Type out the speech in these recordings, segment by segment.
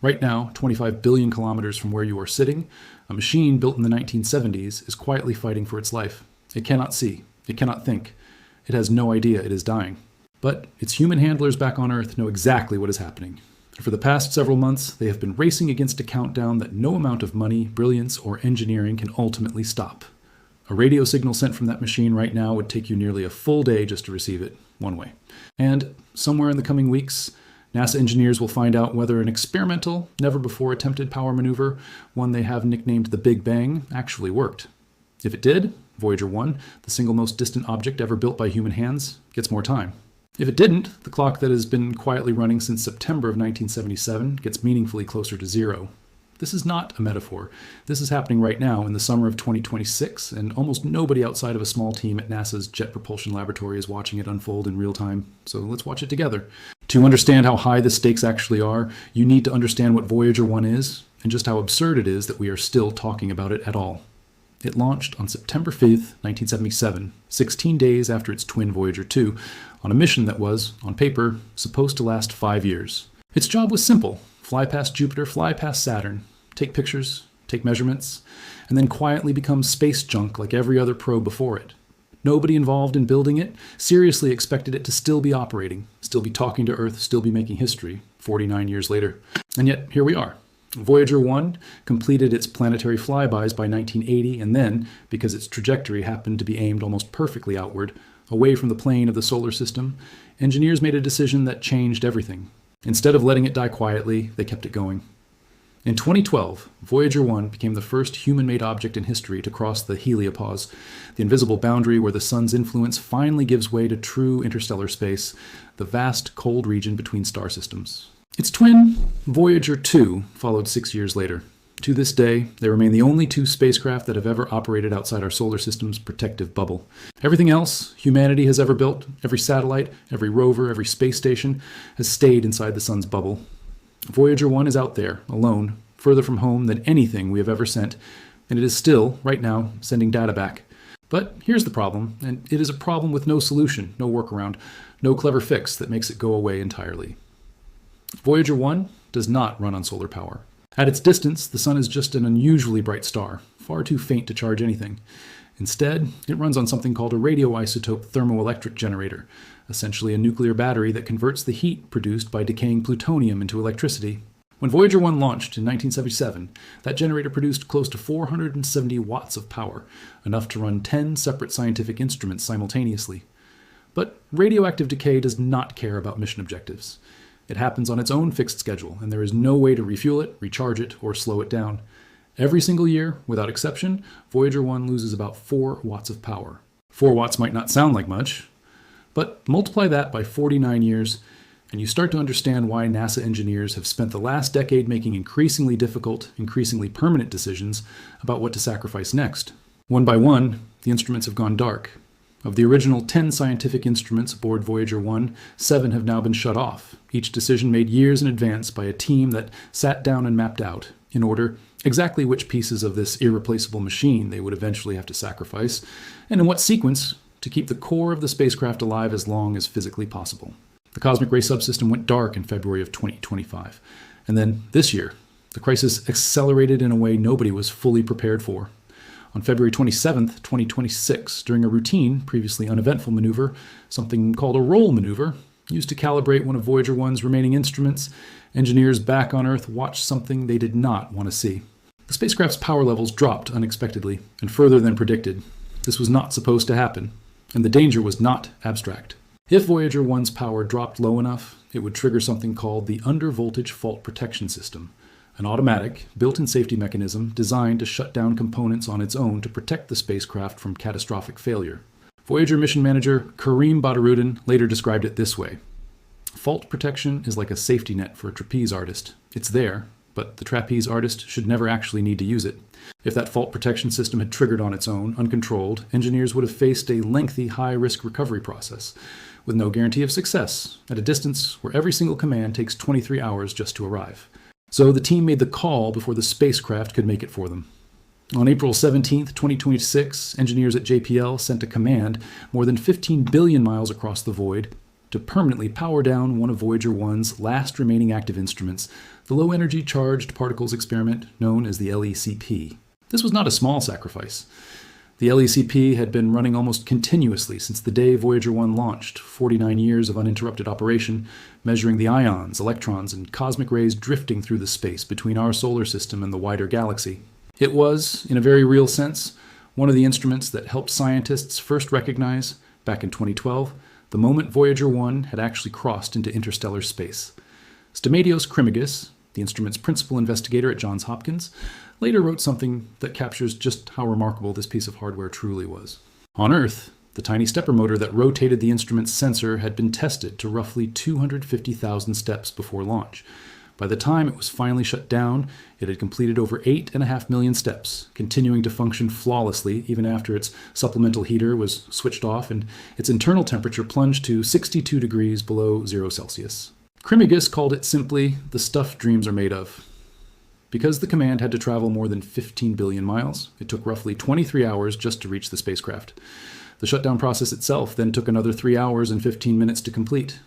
Right now, 25 billion kilometers from where you are sitting, a machine built in the 1970s is quietly fighting for its life. It cannot see. It cannot think. It has no idea it is dying. But its human handlers back on Earth know exactly what is happening. For the past several months, they have been racing against a countdown that no amount of money, brilliance, or engineering can ultimately stop. A radio signal sent from that machine right now would take you nearly a full day just to receive it, one way. And somewhere in the coming weeks, NASA engineers will find out whether an experimental, never-before-attempted power maneuver, one they have nicknamed the Big Bang, actually worked. If it did, Voyager 1, the single most distant object ever built by human hands, gets more time. If it didn't, the clock that has been quietly running since September of 1977 gets meaningfully closer to zero. This is not a metaphor. This is happening right now in the summer of 2026, and almost nobody outside of a small team at NASA's Jet Propulsion Laboratory is watching it unfold in real time, so let's watch it together. To understand how high the stakes actually are, you need to understand what Voyager 1 is, and just how absurd it is that we are still talking about it at all. It launched on September 5th, 1977, 16 days after its twin Voyager 2, on a mission that was, on paper, supposed to last 5 years. Its job was simple: fly past Jupiter, fly past Saturn, take pictures, take measurements, and then quietly become space junk like every other probe before it. Nobody involved in building it seriously expected it to still be operating, still be talking to Earth, still be making history 49 years later. And yet, here we are. Voyager 1 completed its planetary flybys by 1980, and then, because its trajectory happened to be aimed almost perfectly outward, away from the plane of the solar system, engineers made a decision that changed everything. Instead of letting it die quietly, they kept it going. In 2012, Voyager 1 became the first human-made object in history to cross the heliopause, the invisible boundary where the sun's influence finally gives way to true interstellar space, the vast, cold region between star systems. Its twin, Voyager 2, followed 6 years later. To this day, they remain the only two spacecraft that have ever operated outside our solar system's protective bubble. Everything else humanity has ever built, every satellite, every rover, every space station, has stayed inside the sun's bubble. Voyager 1 is out there, alone, further from home than anything we have ever sent, and it is still, right now, sending data back. But here's the problem, and it is a problem with no solution, no workaround, no clever fix that makes it go away entirely. Voyager 1 does not run on solar power. At its distance, the sun is just an unusually bright star, far too faint to charge anything. Instead, it runs on something called a radioisotope thermoelectric generator, essentially a nuclear battery that converts the heat produced by decaying plutonium into electricity. When Voyager 1 launched in 1977, that generator produced close to 470 watts of power, enough to run 10 separate scientific instruments simultaneously. But radioactive decay does not care about mission objectives. It happens on its own fixed schedule, and there is no way to refuel it, recharge it, or slow it down. Every single year, without exception, Voyager 1 loses about 4 watts of power. 4 watts might not sound like much, but multiply that by 49 years, and you start to understand why NASA engineers have spent the last decade making increasingly difficult, increasingly permanent decisions about what to sacrifice next. One by one, the instruments have gone dark. Of the original 10 scientific instruments aboard Voyager 1, 7 have now been shut off, each decision made years in advance by a team that sat down and mapped out, in order, exactly which pieces of this irreplaceable machine they would eventually have to sacrifice, and in what sequence to keep the core of the spacecraft alive as long as physically possible. The cosmic ray subsystem went dark in February of 2025, and then this year, the crisis accelerated in a way nobody was fully prepared for. On February 27, 2026, during a routine, previously uneventful maneuver, something called a roll maneuver, used to calibrate one of Voyager 1's remaining instruments, engineers back on Earth watched something they did not want to see. The spacecraft's power levels dropped unexpectedly, and further than predicted. This was not supposed to happen, and the danger was not abstract. If Voyager 1's power dropped low enough, it would trigger something called the undervoltage fault protection system, an automatic, built-in safety mechanism designed to shut down components on its own to protect the spacecraft from catastrophic failure. Voyager mission manager Kareem Badarudin later described it this way: fault protection is like a safety net for a trapeze artist. It's there, but the trapeze artist should never actually need to use it. If that fault protection system had triggered on its own, uncontrolled, engineers would have faced a lengthy, high-risk recovery process, with no guarantee of success, at a distance where every single command takes 23 hours just to arrive. So the team made the call before the spacecraft could make it for them. On April 17, 2026, engineers at JPL sent a command more than 15 billion miles across the void to permanently power down one of Voyager 1's last remaining active instruments, the low-energy charged particles experiment known as the LECP. This was not a small sacrifice. The LECP had been running almost continuously since the day Voyager 1 launched, 49 years of uninterrupted operation, measuring the ions, electrons, and cosmic rays drifting through the space between our solar system and the wider galaxy. It was, in a very real sense, one of the instruments that helped scientists first recognize, back in 2012, the moment Voyager 1 had actually crossed into interstellar space. Stimatios Crimigas, the instrument's principal investigator at Johns Hopkins, later wrote something that captures just how remarkable this piece of hardware truly was. On Earth, the tiny stepper motor that rotated the instrument's sensor had been tested to roughly 250,000 steps before launch. By the time it was finally shut down, it had completed over 8.5 million steps, continuing to function flawlessly even after its supplemental heater was switched off and its internal temperature plunged to 62 degrees below 0 Celsius. Crimigas called it simply the stuff dreams are made of. Because the command had to travel more than 15 billion miles, it took roughly 23 hours just to reach the spacecraft. The shutdown process itself then took another 3 hours and 15 minutes to complete.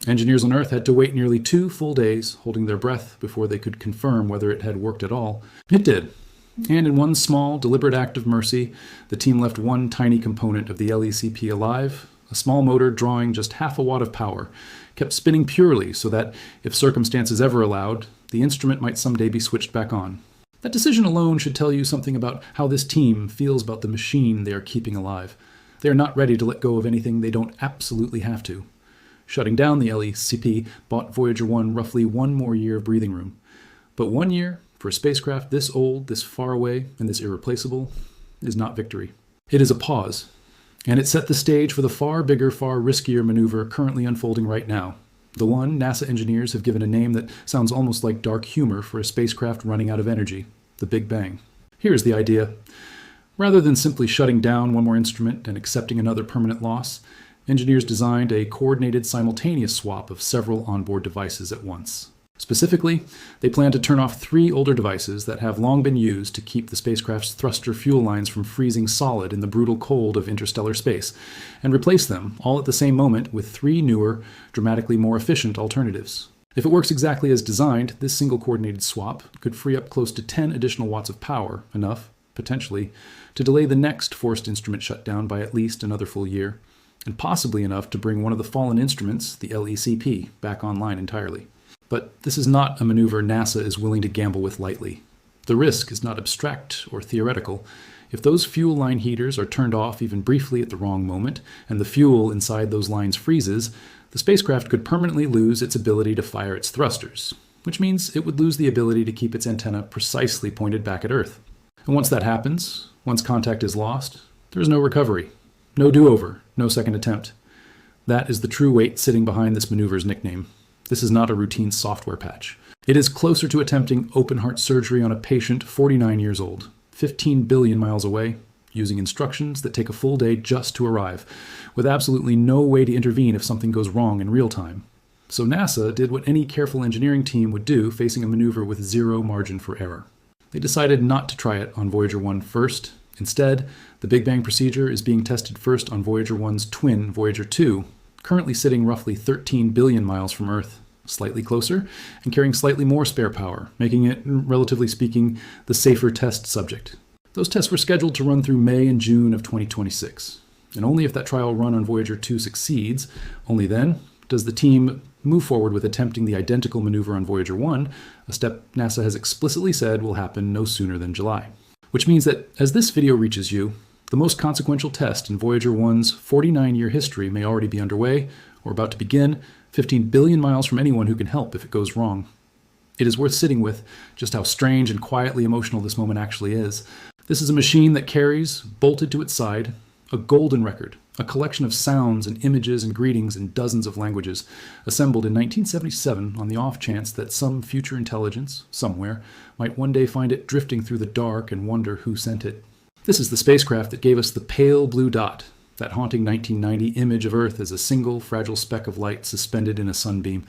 Engineers on Earth had to wait nearly 2 full days, holding their breath, before they could confirm whether it had worked at all. It did. And in one small, deliberate act of mercy, the team left one tiny component of the LECP alive, a small motor drawing just half a watt of power, kept spinning purely so that, if circumstances ever allowed, the instrument might someday be switched back on. That decision alone should tell you something about how this team feels about the machine they are keeping alive. They are not ready to let go of anything they don't absolutely have to. Shutting down the LECP bought Voyager 1 roughly 1 more year of breathing room. But 1 year, for a spacecraft this old, this far away, and this irreplaceable, is not victory. It is a pause. And it set the stage for the far bigger, far riskier maneuver currently unfolding right now. The one NASA engineers have given a name that sounds almost like dark humor for a spacecraft running out of energy: the Big Bang. Here's the idea. Rather than simply shutting down one more instrument and accepting another permanent loss, engineers designed a coordinated simultaneous swap of several onboard devices at once. Specifically, they plan to turn off 3 older devices that have long been used to keep the spacecraft's thruster fuel lines from freezing solid in the brutal cold of interstellar space, and replace them, all at the same moment, with 3 newer, dramatically more efficient alternatives. If it works exactly as designed, this single coordinated swap could free up close to 10 additional watts of power, enough, potentially, to delay the next forced instrument shutdown by at least another full year, and possibly enough to bring one of the fallen instruments, the LECP, back online entirely. But this is not a maneuver NASA is willing to gamble with lightly. The risk is not abstract or theoretical. If those fuel line heaters are turned off even briefly at the wrong moment, and the fuel inside those lines freezes, the spacecraft could permanently lose its ability to fire its thrusters, which means it would lose the ability to keep its antenna precisely pointed back at Earth. And once that happens, once contact is lost, there is no recovery, no do-over, no second attempt. That is the true weight sitting behind this maneuver's nickname. This is not a routine software patch. It is closer to attempting open-heart surgery on a patient 49 years old, 15 billion miles away, using instructions that take a full day just to arrive, with absolutely no way to intervene if something goes wrong in real time. So NASA did what any careful engineering team would do facing a maneuver with 0 margin for error. They decided not to try it on Voyager 1 first. Instead, the Big Bang procedure is being tested first on Voyager 1's twin, Voyager 2, currently sitting roughly 13 billion miles from Earth, slightly closer, and carrying slightly more spare power, making it, relatively speaking, the safer test subject. Those tests were scheduled to run through May and June of 2026, and only if that trial run on Voyager 2 succeeds, only then does the team move forward with attempting the identical maneuver on Voyager 1, a step NASA has explicitly said will happen no sooner than July. Which means that as this video reaches you, the most consequential test in Voyager 1's 49-year history may already be underway, or about to begin, 15 billion miles from anyone who can help if it goes wrong. It is worth sitting with just how strange and quietly emotional this moment actually is. This is a machine that carries, bolted to its side, a golden record, a collection of sounds and images and greetings in dozens of languages, assembled in 1977 on the off chance that some future intelligence, somewhere, might one day find it drifting through the dark and wonder who sent it. This is the spacecraft that gave us the pale blue dot, that haunting 1990 image of Earth as a single fragile speck of light suspended in a sunbeam,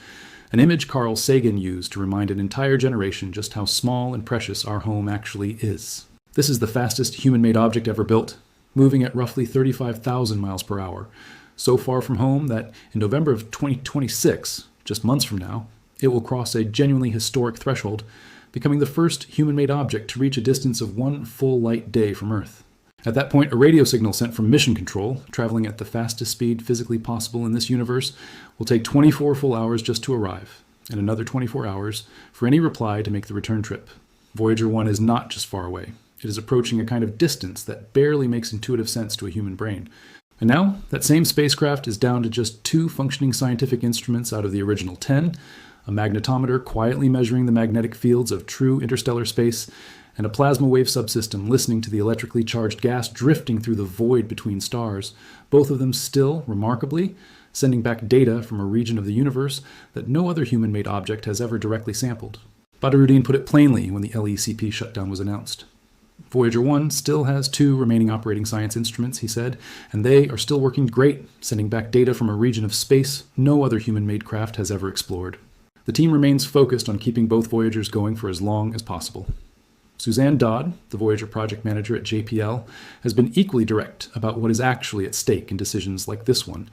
an image Carl Sagan used to remind an entire generation just how small and precious our home actually is. This is the fastest human-made object ever built, moving at roughly 35,000 miles per hour, so far from home that in November of 2026, just months from now, It will cross a genuinely historic threshold, becoming the first human-made object to reach a distance of 1 full light day from Earth. At that point, a radio signal sent from mission control, traveling at the fastest speed physically possible in this universe, will take 24 full hours just to arrive, and another 24 hours for any reply to make the return trip. Voyager 1 is not just far away. It is approaching a kind of distance that barely makes intuitive sense to a human brain. And now, that same spacecraft is down to just 2 functioning scientific instruments out of the original 10, a magnetometer quietly measuring the magnetic fields of true interstellar space, and a plasma wave subsystem listening to the electrically charged gas drifting through the void between stars, both of them still, remarkably, sending back data from a region of the universe that no other human-made object has ever directly sampled. Badarudin put it plainly when the LECP shutdown was announced. Voyager 1 still has 2 remaining operating science instruments, he said, and they are still working great, sending back data from a region of space no other human-made craft has ever explored. The team remains focused on keeping both Voyagers going for as long as possible. Suzanne Dodd, the Voyager project manager at JPL, has been equally direct about what is actually at stake in decisions like this one.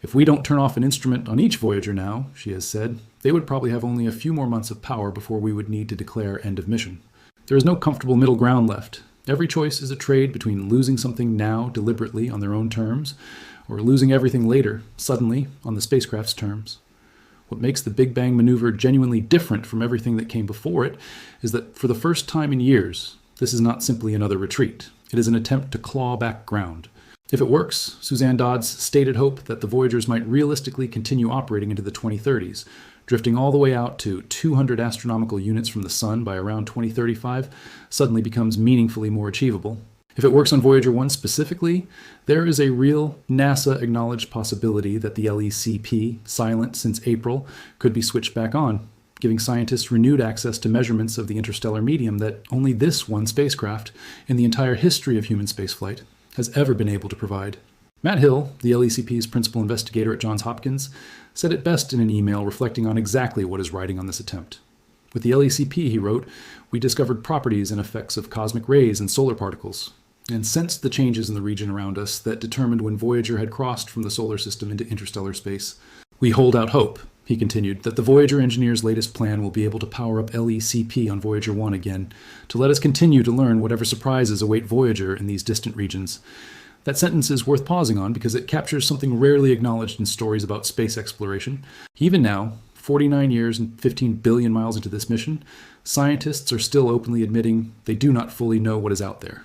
If we don't turn off an instrument on each Voyager now, she has said, they would probably have only a few more months of power before we would need to declare end of mission. There is no comfortable middle ground left. Every choice is a trade between losing something now deliberately on their own terms, or losing everything later, suddenly, on the spacecraft's terms. What makes the Big Bang maneuver genuinely different from everything that came before it is that for the first time in years, this is not simply another retreat. It is an attempt to claw back ground. If it works, Suzanne Dodd's stated hope that the Voyagers might realistically continue operating into the 2030s, drifting all the way out to 200 astronomical units from the Sun by around 2035, suddenly becomes meaningfully more achievable. If it works on Voyager 1 specifically, there is a real NASA-acknowledged possibility that the LECP, silent since April, could be switched back on, giving scientists renewed access to measurements of the interstellar medium that only this one spacecraft, in the entire history of human spaceflight, has ever been able to provide. Matt Hill, the LECP's principal investigator at Johns Hopkins, said it best in an email reflecting on exactly what is riding on this attempt. With the LECP, he wrote, we discovered properties and effects of cosmic rays and solar particles, and sensed the changes in the region around us that determined when Voyager had crossed from the solar system into interstellar space. We hold out hope, he continued, that the Voyager engineers' latest plan will be able to power up LECP on Voyager 1 again, to let us continue to learn whatever surprises await Voyager in these distant regions. That sentence is worth pausing on because it captures something rarely acknowledged in stories about space exploration. Even now, 49 years and 15 billion miles into this mission, scientists are still openly admitting they do not fully know what is out there.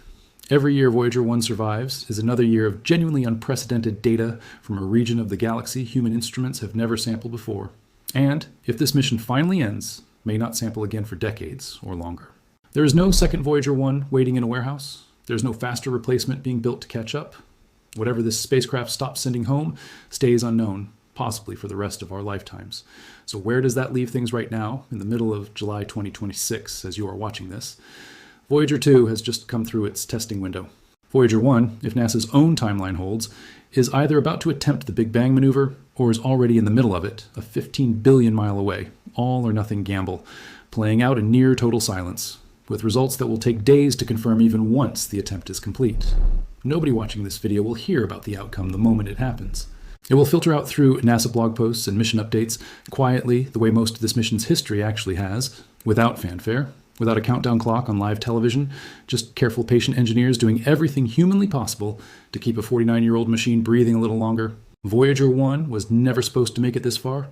Every year Voyager 1 survives is another year of genuinely unprecedented data from a region of the galaxy human instruments have never sampled before. And, if this mission finally ends, may not sample again for decades or longer. There is no second Voyager 1 waiting in a warehouse. There's no faster replacement being built to catch up. Whatever this spacecraft stops sending home stays unknown, possibly for the rest of our lifetimes. So where does that leave things right now, in the middle of July 2026, as you are watching this? Voyager 2 has just come through its testing window. Voyager 1, if NASA's own timeline holds, is either about to attempt the Big Bang maneuver or is already in the middle of it, a 15 billion mile away, all or nothing gamble, playing out in near total silence, with results that will take days to confirm even once the attempt is complete. Nobody watching this video will hear about the outcome the moment it happens. It will filter out through NASA blog posts and mission updates quietly, the way most of this mission's history actually has, without fanfare, without a countdown clock on live television, just careful, patient engineers doing everything humanly possible to keep a 49-year-old machine breathing a little longer. Voyager 1 was never supposed to make it this far.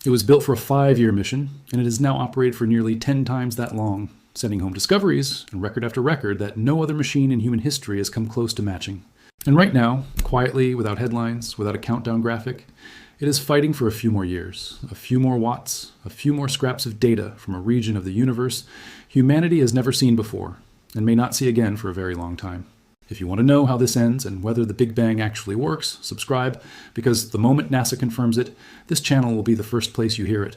It was built for a 5-year mission, and it has now operated for nearly 10 times that long, sending home discoveries, and record after record, that no other machine in human history has come close to matching. And right now, quietly, without headlines, without a countdown graphic, it is fighting for a few more years, a few more watts, a few more scraps of data from a region of the universe humanity has never seen before, and may not see again for a very long time. If you want to know how this ends and whether the Big Bang actually works, subscribe, because the moment NASA confirms it, this channel will be the first place you hear it.